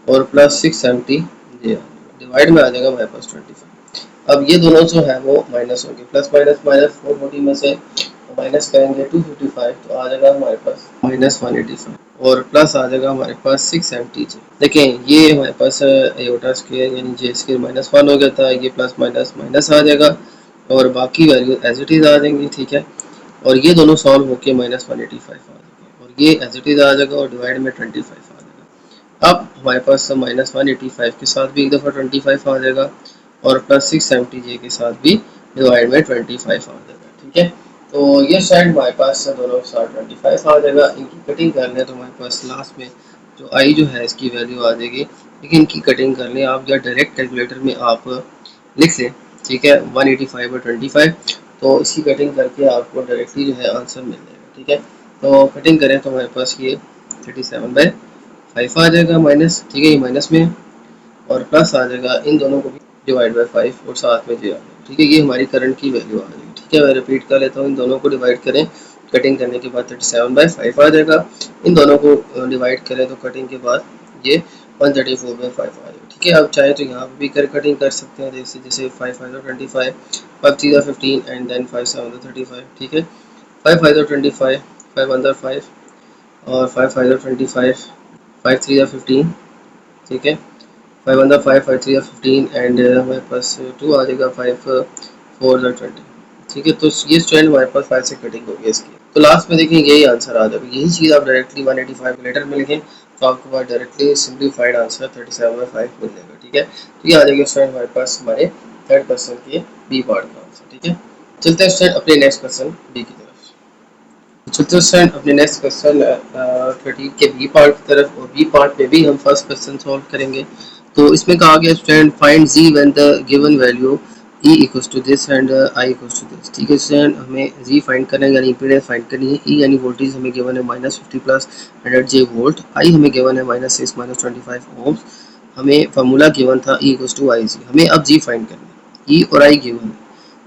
और प्लस 670 डिवाइड में आ जाएगा हमारे पास 25। अब ये दोनों जो है वो माइनस होंगे, प्लस माइनस माइनस 440 में से माइनस करेंगे 255 तो आ जाएगा हमारे पास -185, और प्लस आ जाएगा हमारे पास 670 जे। देखें ये हमारे पास एओटा स्क्वायर यानी जे स्क्वायर -1 हो गया था, ये प्लस माइनस माइनस आ जाएगा, और बाकी वैल्यू एज इट इज आ जाएंगी, ठीक है। और ये दोनों सॉल्व होके -185 आ जाएंगे, और ये एज इट इज आ जाएगा, और डिवाइड में 25 आ जाएगा। अब हमारे पास -185 के साथ भी एक दफ़ा 25 आ जाएगा, और प्लस 670 जे के साथ भी डिवाइड में 25 आ जाएगा, ठीक है। तो ये साइड हमारे पास दोनों के साथ 25 आ जाएगा। इनकी कटिंग कर लें तो हमारे पास लास्ट में जो आई जो है इसकी वैल्यू आ जाएगी, लेकिन इनकी कटिंग कर लें आप, या डायरेक्ट कैलकुलेटर में आप लिख लें, ठीक है, 185 और 25, तो इसकी कटिंग करके आपको डायरेक्टली जो है आंसर मिल जाएगा, ठीक है। तो कटिंग करें तो हमारे पास ये 37/4 5 आ जाएगा माइनस, ठीक है, ये माइनस में है, और प्लस आ जाएगा इन दोनों को भी डिवाइड बाय 5 और साथ में जे आ जाएगा, ठीक है। ये हमारी करंट की वैल्यू आ जाएगी, ठीक है। मैं रिपीट कर लेता हूँ, इन दोनों को डिवाइड करें, कटिंग करने के बाद 37/5 आ जाएगा। इन दोनों को डिवाइड करें तो कटिंग के बाद ये 134/5 आ जाएगा, ठीक है। आप चाहे तो यहाँ पे भी कर कटिंग कर सकते हैं, जैसे जैसे 5 5 25, 5 3 15 एंड देन 5 7 35, ठीक है। 5 5 25, 5 1 5 और 5 5 25, 5 3 15, ठीक है। 5 1 5, 5 3 15 एंड हमारे पास 2 आ जाएगा, 5 4 20, ठीक है। तो ये स्ट्रैंड हमारे पास 5 से कटिंग हो गई इसकी। तो लास्ट में देखिए यही आंसर आ जाएगा, यही चीज़ आप डायरेक्टली 185 लेटर में लिखें तो आपके पास डायरेक्टली सिंप्लीफाइड आंसर 37/5 मिल जाएगा, ठीक है। तो ये आ जाएगा स्टूडेंट हमारे पास हमारे थर्ड क्वेश्चन के बी पार्ट का आंसर, ठीक है। चलते हैं स्टूडेंट अपने नेक्स्ट क्वेश्चन बी की तरफ। चलते हैं स्टूडेंट अपने नेक्स्ट क्वेश्चन 30 के बी पार्ट की तरफ, और बी पार्ट में भी हम फर्स्ट क्वेश्चन सॉल्व करेंगे। तो इसमें कहा गया student find G when the given value E equals to this and I equals to this, ठीक है स्टूडेंट। हमें जी फाइंड करना है यानी इम्पीडेंस फाइंड करनी है। E यानी वोल्टेज हमें गिवन है -50 प्लस 100 J वोल्ट, I हमें गिवन है -6 -25 ओम्स। हमें फार्मूला गिवन था E इक्वल्स टू IC। हमें अब जी फाइंड करना है, E और I गिवन है,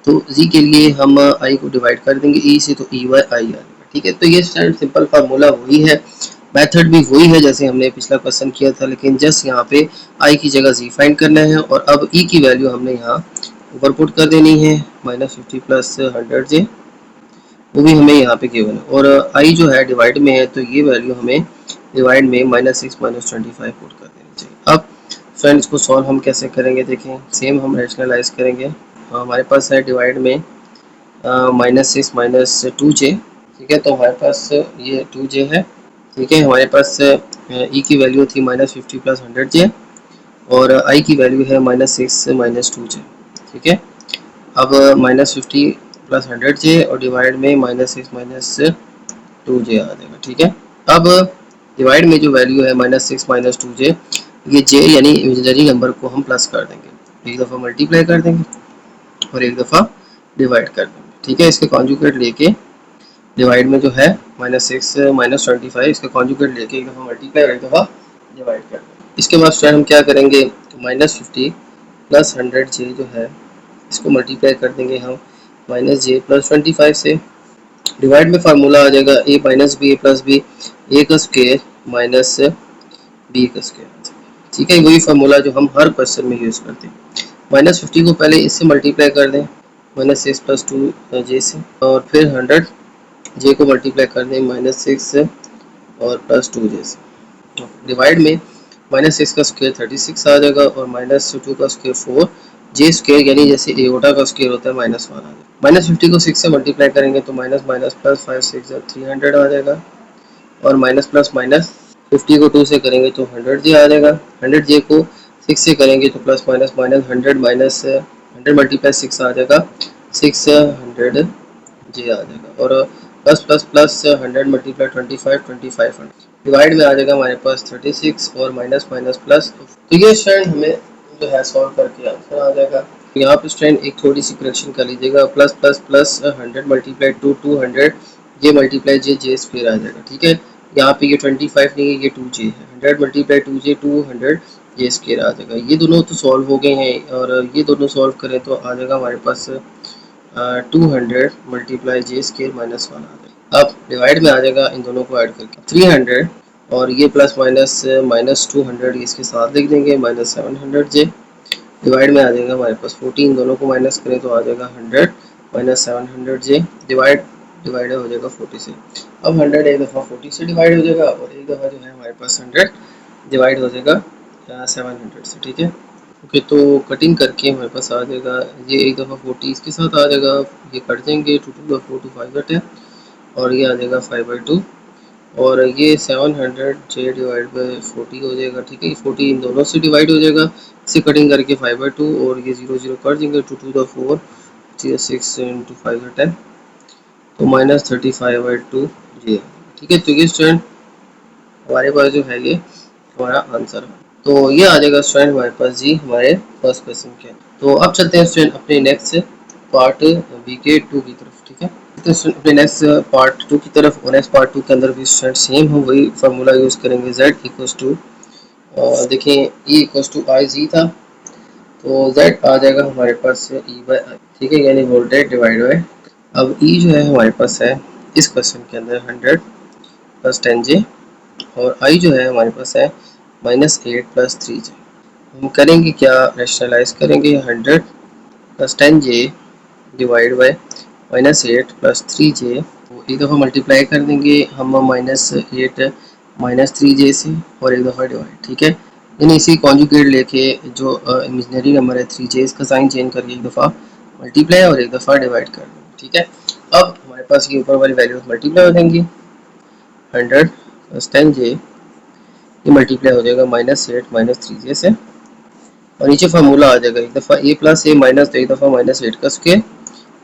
तो जी के लिए हम I को डिवाइड कर देंगे E से, तो E बाय I आ जाएगा, ठीक है। तो ये स्टूडेंट सिंपल फार्मूला वही है, मेथड भी वही है जैसे हमने पिछला क्वेश्चन किया था, लेकिन जस्ट यहाँ पे I की जगह जी फाइंड करना है, और अब E की वैल्यू हमने यहाँ ऊपर पुट कर देनी है, -50 प्लस 100 J, वो भी हमें यहाँ पे गिवन है, और I जो है डिवाइड में है, तो ये वैल्यू हमें डिवाइड में -6 -25 पुट कर देनी चाहिए। अब फ्रेंड्स इसको सॉल्व हम कैसे करेंगे, देखें सेम हम रैशनलाइज करेंगे। हमारे पास है डिवाइड में -6 -2J, ठीक है। तो हमारे पास ये 2J है, ठीक है। हमारे पास E की वैल्यू थी -50 प्लस 100 J, और I की वैल्यू है -6 -2J, ठीक है। अब -50 प्लस 100 J और डिवाइड में -6 -2J आ जाएगा, ठीक है। अब डिवाइड में जो वैल्यू है -6 -2J, ये J यानी इमेजिनरी नंबर को हम प्लस कर देंगे, एक दफ़ा मल्टीप्लाई कर देंगे और एक दफ़ा डिवाइड कर देंगे, ठीक है। इसके कॉन्जुगेट लेके डिवाइड में जो है -6 -25, इसका कॉन्जुगेट लेके एक दफ़ा मल्टीप्लाई और एक दफ़ा डिवाइड कर देंगे। इसके बाद स्टूडेंट हम क्या करेंगे, -50 प्लस 100 J जो है इसको मल्टीप्लाई कर देंगे हम -J प्लस 25 से। डिवाइड में फार्मूला आ जाएगा A minus B A plus B, A का स्क्वायर माइनस बी का स्क्वायर, ठीक है। वही फार्मूला जो हम हर क्वेश्चन में यूज़ करते हैं। -50 को पहले इससे मल्टीप्लाई कर दें -6 प्लस 2J से, और फिर 100 J को मल्टीप्लाई कर दें -6 और प्लस 2J से। डिवाइड में -6 का स्क्वायर 36 आ जाएगा, और -2 का स्क्वायर 4, J स्क्वायर यानी जैसे एओटा का स्क्वायर होता है -1 आ जाएगा। -50 को 6 से मल्टीप्लाई करेंगे तो माइनस माइनस प्लस 5 6 300 आ जाएगा, और माइनस प्लस माइनस 50 को 2 से करेंगे तो 100 J आ जाएगा। 100 J को 6 से करेंगे तो plus minus minus 100 minus 100 multiply 6 आ जाएगा, 600 J आ जाएगा, और plus plus plus 100 multiply 25 divide में आ जाएगा हमारे पास 36, और माइनस माइनस प्लस। तो ये स्टूडेंट हमें जो है सॉल्व करके आंसर आ जाएगा। तो यहाँ पे स्टूडेंट एक थोड़ी सी करेक्शन कर लीजिएगा, plus plus plus 100 multiply 200 J multiply J square आ जाएगा, ठीक है। यहाँ पे ये 25 नहीं है, ये 2J है, 100 मल्टीप्लाई 2J 200 J स्क्वायर आ जाएगा। ये दोनों तो सॉल्व हो गए हैं, और ये दोनों सॉल्व करें तो आ जाएगा हमारे पास 200 मल्टीप्लाई J स्क्वायर माइनस 1 आ जाएगा। अब डिवाइड में आ जाएगा इन दोनों को ऐड करके 300, और ये प्लस माइनस माइनस 200 इसके साथ लिख देंगे -700 J। डिवाइड में आ जाएगा हमारे पास 14, दोनों को माइनस करें तो आ जाएगा 100 माइनस 700 J। डिवाइड हो जाएगा 40 से। अब 100 एक दफ़ा 40 से डिवाइड हो जाएगा, और एक दफ़ा जो है हमारे पास 100 डिवाइड हो जाएगा 700 से, ठीक है। ओके, तो कटिंग करके हमारे पास आ जाएगा ये एक दफ़ा 40 इसके साथ आ जाएगा, ये कट जाएंगे 2 2 4 2 5 10, और ये आ जाएगा 5/2, और ये 700 J डिवाइड बाई 40 हो जाएगा, ठीक है। ये 40 इन दोनों से डिवाइड हो जाएगा, इसे कटिंग करके 5/2, और ये 0 0 कर देंगे 2 2 4 6 इंटू 5 10, तो -35/2 J, ठीक है। तो ये स्टूडेंट हमारे पास जो है ये हमारा आंसर है। तो ये आ जाएगा स्टूडेंट हमारे पास जी हमारे फर्स्ट क्वेश्चन के। तो अब चलते हैं स्टूडेंट अपने नेक्स्ट पार्ट बी के 2 की तरफ, ठीक है। तो अपने नेक्स्ट पार्ट 2 की तरफ, और नेक्स्ट पार्ट 2 के अंदर भी स्टूडेंट सेम हो वही फार्मूला यूज़ करेंगे। z इक्वल्स टू देखें e इक्वल्स टू आई जी था, तो z आ जाएगा हमारे पास e बाई आई, ठीक है, यानी वोल्टेज डिवाइड बाय। अब e जो है हमारे पास है इस क्वेश्चन के अंदर 100 प्लस 10j, और i जो है हमारे पास है -8 प्लस 3j। हम करेंगे क्या, रैशनलाइज करेंगे 100 plus 10j divide by -8 plus 3j, तो एक दफ़ा मल्टीप्लाई कर देंगे हम -8 -3j से, और एक दफ़ा डिवाइड, ठीक है। यानी इसी कॉन्जुगेट लेके जो इमेजिनरी नंबर है 3j, इसका साइन चेंज करके एक दफ़ा मल्टीप्लाई और एक दफ़ा डिवाइड कर देंगे, ठीक है। अब हमारे पास ये ऊपर वाली वैल्यूज मल्टीप्लाई हो जाएंगी, 100 प्लस 10j ये मल्टीप्लाई हो जाएगा -8 -3j से, और नीचे फार्मूला आ जाएगा एक दफ़ा a प्लस a माइनस, तो एक दफ़ा -8 का स्क्वायर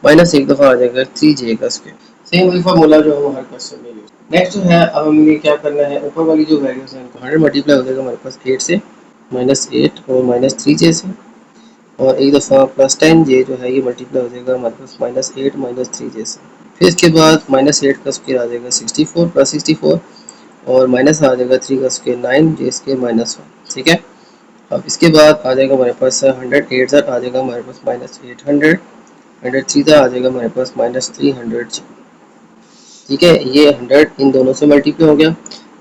माइनस एक दफ़ा आ जाएगा 3j का स्क्वायर। सेम वही फार्मूला जो हम हर क्वेश्चन में यूज। नेक्स्ट जो है, अब हमें क्या करना है, ऊपर वाली जो वैल्यूज हैं इनको 100 मल्टीप्लाई हो जाएगा हमारे पास 8 से, -8 और -3j से, और एक दफ़ा प्लस 10j जो है ये मल्टीप्लाई हो जाएगा हमारे पास -8 -3j से। फिर इसके बाद -8 का स्क्वायर आ जाएगा 64 प्लस 64, और माइनस आ जाएगा 3 का स्क्वायर 9 जे स्क्वायर -1, ठीक है। अब इसके बाद आ जाएगा हमारे पास 100 8 आ जाएगा हमारे पास -800, 100 आ जाएगा हमारे पास -300, ठीक है। ये 100 इन दोनों से मल्टीप्लाई हो गया,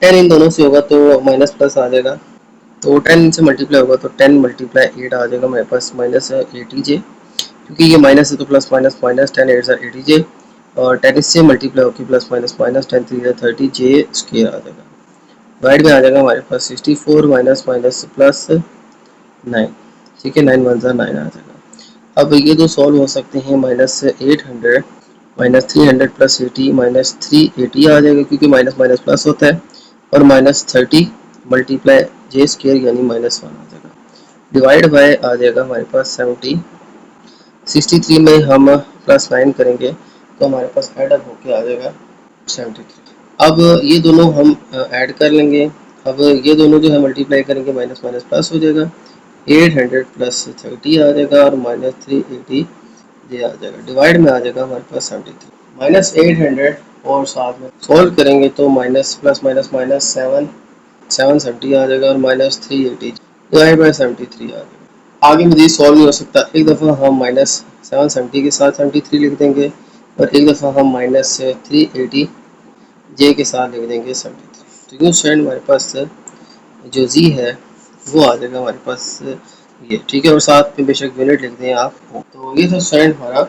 10 इन दोनों से होगा तो माइनस प्लस आ जाएगा, तो 10 इनसे मल्टीप्लाई होगा तो 10 मल्टीप्लाई 8 आ जाएगा हमारे पास -80j, क्योंकि ये माइनस है तो प्लस माइनस माइनस 10 8 80j, और 10 इससे मल्टीप्लाई होकर plus minus minus 10 3 30j square आ जाएगा। राइट में आ जाएगा हमारे पास 64 माइनस माइनस प्लस 9, ठीक है, 9 1 9 आ जाएगा। अब ये दो सॉल्व हो सकते हैं, -800 -300 प्लस 80 -380 आ जाएगा, क्योंकि माइनस माइनस प्लस होता है, और -30 मल्टीप्लाई j स्क्वायर यानी -1 आ जाएगा, डिवाइड बाय आ जाएगा हमारे पास 70। 63 में हम +9 करेंगे तो हमारे पास ऐड अप होके आ जाएगा 73। अब ये दोनों हम ऐड कर लेंगे, अब ये दोनों जो है मल्टीप्लाई करेंगे, माइनस माइनस प्लस हो जाएगा, 800 प्लस 30 आ जाएगा, और -380 ये आ जाएगा, डिवाइड में आ जाएगा हमारे पास 73। -800 और साथ में सोल्व करेंगे तो माइनस प्लस माइनस माइनस 770 आ जाएगा, और -380 डिवाइड बाय 73 आ जाएगा। आगे मजीद सॉल्व नहीं हो सकता, एक दफ़ा हम -770 के साथ 73 लिख देंगे, और एक दफ़ा हम -380 जे के साथ लिख देंगे 73। तो यूँ स्टूडेंट हमारे पास जो जी है वो आ जाएगा हमारे पास ये, ठीक है, और साथ में बेशक यूनिट लिख दें आप। तो ये था स्टूडेंट हमारा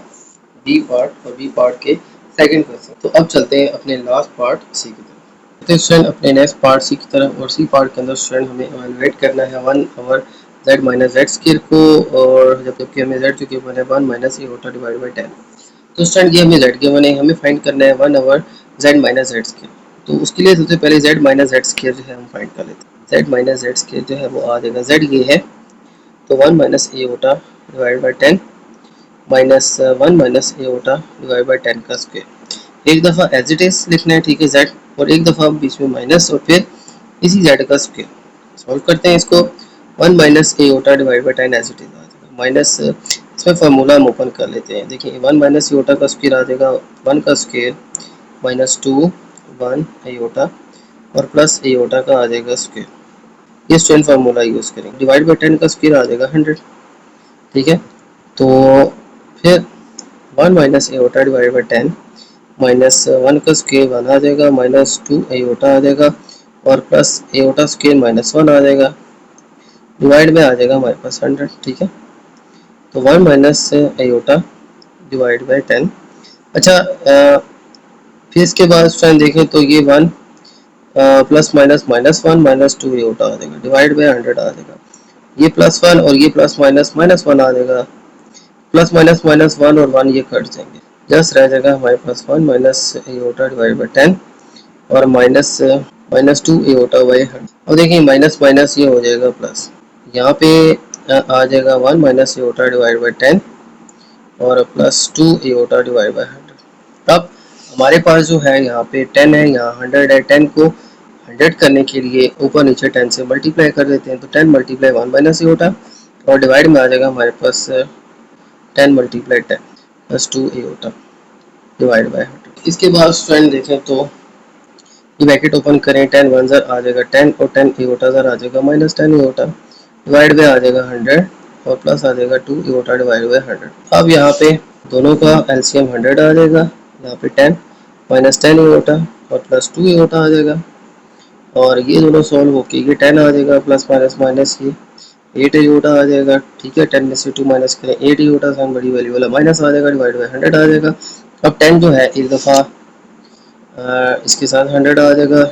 बी पार्ट, और बी पार्ट के सेकंड क्वेश्चन। तो अब चलते हैं अपने लास्ट पार्ट सी की तरफ। तो स्टूडेंट अपने नेक्स्ट पार्ट सी की तरफ, और सी पार्ट के अंदर स्टूडेंट हमें इवैल्यूएट करना है 1 over z minus Z square को, और जबकि हमें z जो गिवन है 1 माइनस ए होता डिवाइड बाई 10। तो स्टूडेंट ये हमें z गिवन है, हमें फाइंड करना है 1 over z minus Z square. तो उसके लिए सबसे पहले z माइनस जेड स्क्वायर जो है हम फाइंड कर लेते हैं। z माइनस जेड स्क्वायर जो है वो आ जाएगा, z ये है तो 1 माइनस ए होता divide by 10 minus 1 minus A होता डिवाइड बाई 10 का स्क्वायर। एक दफ़ा एज इट इज लिखना है, ठीक है, z, और एक दफ़ा बीच में माइनस, और फिर इसी z का स्क्वायर। सॉल्व करते हैं इसको, 1 माइनस ए होता divide by 10 as it is आ जाएगा, माइनस इसमें फार्मूला हम ओपन कर लेते हैं। देखिए 1 माइनस ए होता का स्क्वायर आ जाएगा 1 का स्क्वायर -2 1 एयोटा, और प्लस एयोटा का आ जाएगा स्क्वायर। ये स्ट्रेन फार्मूला यूज़ करेंगे, डिवाइड बाई 10 का स्क्वायर आ जाएगा 100, ठीक है। तो फिर 1 माइनस एयोटा डिवाइड बाई 10 -1 का स्क्वायर 1 आ जाएगा, -2 एयोटा आ जाएगा, और प्लस एयोटा स्क्वायर -1 आ जाएगा, डिवाइड में आ जाएगा हमारे पास 100, ठीक है। तो 1 माइनस एयोटा डिवाइड बाई 10। अच्छा फिर इसके बाद स्टूडेंट देखें तो ये 1 प्लस माइनस -1 -2 एयोटा आ जाएगा, डिवाइड बाई 100 आ जाएगा, ये +1 और ये प्लस माइनस -1 आ जाएगा, प्लस माइनस -1 और 1 ये कट जाएंगे, जस्ट रह जाएगा हमारे पास 1 माइनस एयोटा डिवाइड बाई 10, और -2 एयोटा बाई 100। अब देखिए माइनस माइनस ये हो जाएगा प्लस, यहाँ पे आ जाएगा 1 माइनस एयोटा डिवाइड बाई 10, और +2 एयोटा डिवाइड बाई 100। अब हमारे पास जो है यहाँ पे 10 है, यहाँ 100 है, 10 को 100 करने के लिए ऊपर नीचे 10 से मल्टीप्लाई कर देते हैं, तो 10 मल्टीप्लाई 1 माइनस एयोटा, और डिवाइड में आ जाएगा हमारे पास 10 मल्टीप्लाई 10 +2 एयोटा डिवाइड बाई 100। इसके बाद स्टूडेंट देखें तो ब्रैकेट ओपन करें, 10 वन ज़र आ जाएगा 10 और 10 इवोटा ज़र आ जाएगा -10 इवोटा डिवाइड बाय आ जाएगा 100 और प्लस आ जाएगा 2 इवोटा डिवाइड बाय 100। अब यहाँ पे दोनों का एलसीएम 100 आ जाएगा, यहाँ पे 10 -10 इवोटा और प्लस 2 इवोटा आ जाएगा और ये दोनों सॉल्व होके ये 10 आ जाएगा प्लस माइनस ये 8 इवोटा आ जाएगा। ठीक है, 10 में से 2 माइनस करें 8 इवोटा साइन बड़ी वैल्यू वाला माइनस आ जाएगा डिवाइड बाय 100 आ जाएगा। अब 10 जो है एक दफ़ा इसके साथ 100 आ जाएगा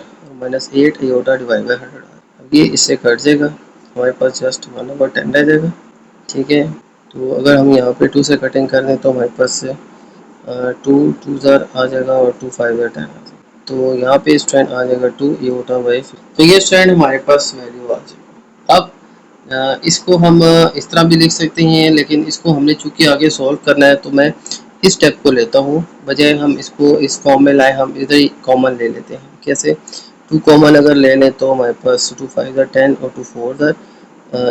-8 इवोटा डिवाइड बाय 100 अब ये इससे कट जाएगा, हमारे पास जस्ट 1/10 रह जाएगा। ठीक है, तो अगर हम यहाँ पे 2 से कटिंग कर दें तो हमारे पास से 2 2 ज़र आ जाएगा और 2 5 ज़र 10 आ जाएगा। तो यहाँ पे स्ट्रेंड आ जाएगा 2 इवोटा बाई 50। तो ये स्ट्रेंड हमारे पास वैल्यू आ जाएगा। अब इसको हम इस तरह भी लिख सकते हैं, लेकिन इसको हमने चूंकि आगे सॉल्व करना है तो मैं इस स्टेप को लेता हूँ, बजाय हम इसको इस फॉर्म में लाए हम इधर ही कॉमन ले लेते हैं। कैसे? 2 कॉमन अगर ले लें तो हमारे पास 2 5 ज़र 10 और 2 4 ज़र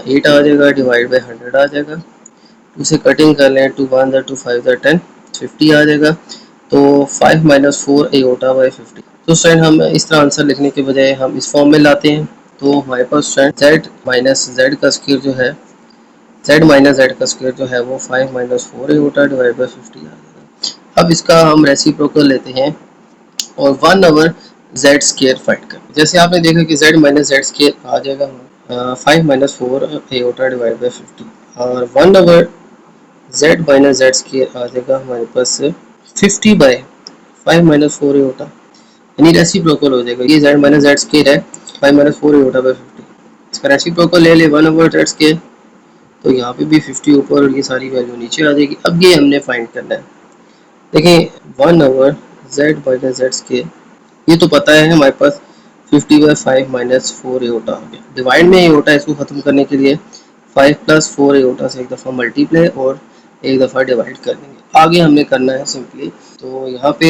8 आ जाएगा डिवाइड बाई 100 आ जाएगा। 2 से कटिंग कर लें 2 1 ज़र 2 5 ज़र 10 50 आ जाएगा। तो 5 - 4 इवोटा बाई 50। तो स्टूडेंट हम इस तरह आंसर लिखने के बजाय हम इस फॉर्म में लाते हैं, तो हमारे पास स्टूडेंट z माइनस जेड का स्क्वायर जो है z माइनस जेड का स्क्वायर जो है वो 5 - 4 इवोटा डिवाइड बाई 50 आ जाएगा। अब इसका हम रेसिप्रोकल लेते हैं और 1 ओवर जेड स्क्वायर फाइंड करें। जैसे आपने देखा कि z माइनस जेड स्क्वायर आ जाएगा 5 - 4 इवोटा डिवाइड बाई 50 और 1 over z minus Z square आ जाएगा हमारे पास 50 बाई 5 - 4 इवोटा, यानी रेसिप्रोकल हो जाएगा। ये z माइनस जेड स्क्वायर है 5 - 4 इवोटा बाई 50, इसका रेसिप्रोकल ले ले 1 ओवर जेड स्क्वायर, तो यहाँ पे भी 50 ऊपर और ये सारी वैल्यू नीचे आ जाएगी। अब ये हमने फाइंड करना है। देखिए 1 over z minus Z square ये तो पता है हमारे पास 50 बाई 5 - 4 इवोटा हो गया। डिवाइड में इवोटा इसको खत्म करने के लिए 5 + 4 इवोटा से एक दफ़ा मल्टीप्लाई और एक दफ़ा डिवाइड कर देंगे। आगे हमने करना है सिंपली, तो यहाँ पे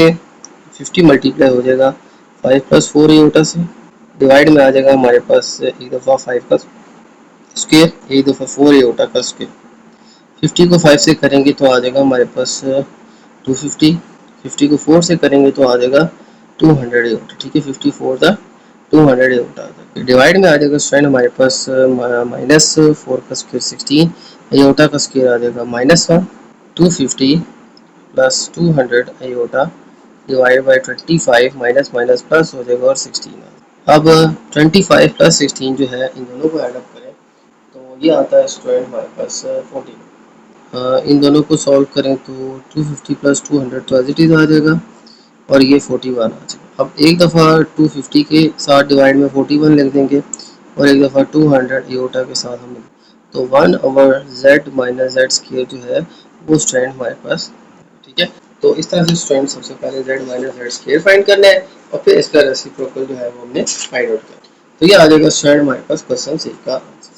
50 मल्टीप्लाई हो जाएगा 5 + 4 इवोटा से, डिवाइड में आ जाएगा हमारे पास एक दफ़ा 5 का स्क्वायर एक दफ़ा 4 इवोटा का स्क्वायर। 50 को 5 से करेंगे तो आ जाएगा हमारे पास 250, 50 को 4 से करेंगे तो आ जाएगा 200 इवोटा। ठीक है, 54 था 200 इवोटा आ जाएगा। डिवाइड में आ जाएगा स्टूडेंट हमारे पास -4 का स्क्वायर 16 इवोटा का स्क्वायर आ जाएगा -1 250 plus 200 iota divide by 25 minus minus plus हो जाएगा और 16 अब 25 प्लस 16 जो है इन दोनों को ऐड अप करें तो ये आता है स्टूडेंट हमारे पास 14। इन दोनों को सॉल्व करें तो 250 प्लस 200 तो एज इट इज़ आ जाएगा और ये 41 आ जाएगा। अब एक दफ़ा 250 के साथ डिवाइड में 41 लिख देंगे और एक दफ़ा 200 इवोटा के साथ हम तो 1 over z minus Z square जो है वो स्टूडेंट हमारे पास। ठीक है, तो इस तरह से स्टूडेंट सबसे पहले z minus Z square find करना है और फिर इसका रेसिप्रोकल जो है वो हमने फाइंड आउट करना है। तो ये आ जाएगा स्टूडेंट हमारे पास क्वेश्चन सी का आंसर।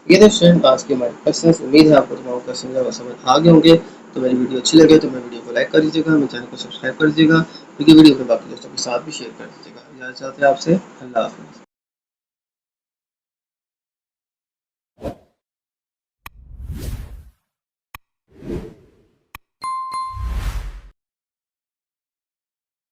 ये थे स्टूडेंट आज के हमारे क्वेश्चन। उम्मीद है आपको तमाम क्वेश्चन समझ आ गए होंगे। तो मेरी वीडियो अच्छी लगे तो मेरी वीडियो को लाइक कर दीजिएगा, मेरे चैनल को सब्सक्राइब कर दीजिएगा, क्योंकि वीडियो को बाकी दोस्तों के साथ भी शेयर कर दीजिएगा। इजाज़त चाहते हैं आपसे, अल्लाह हाफ़िज़।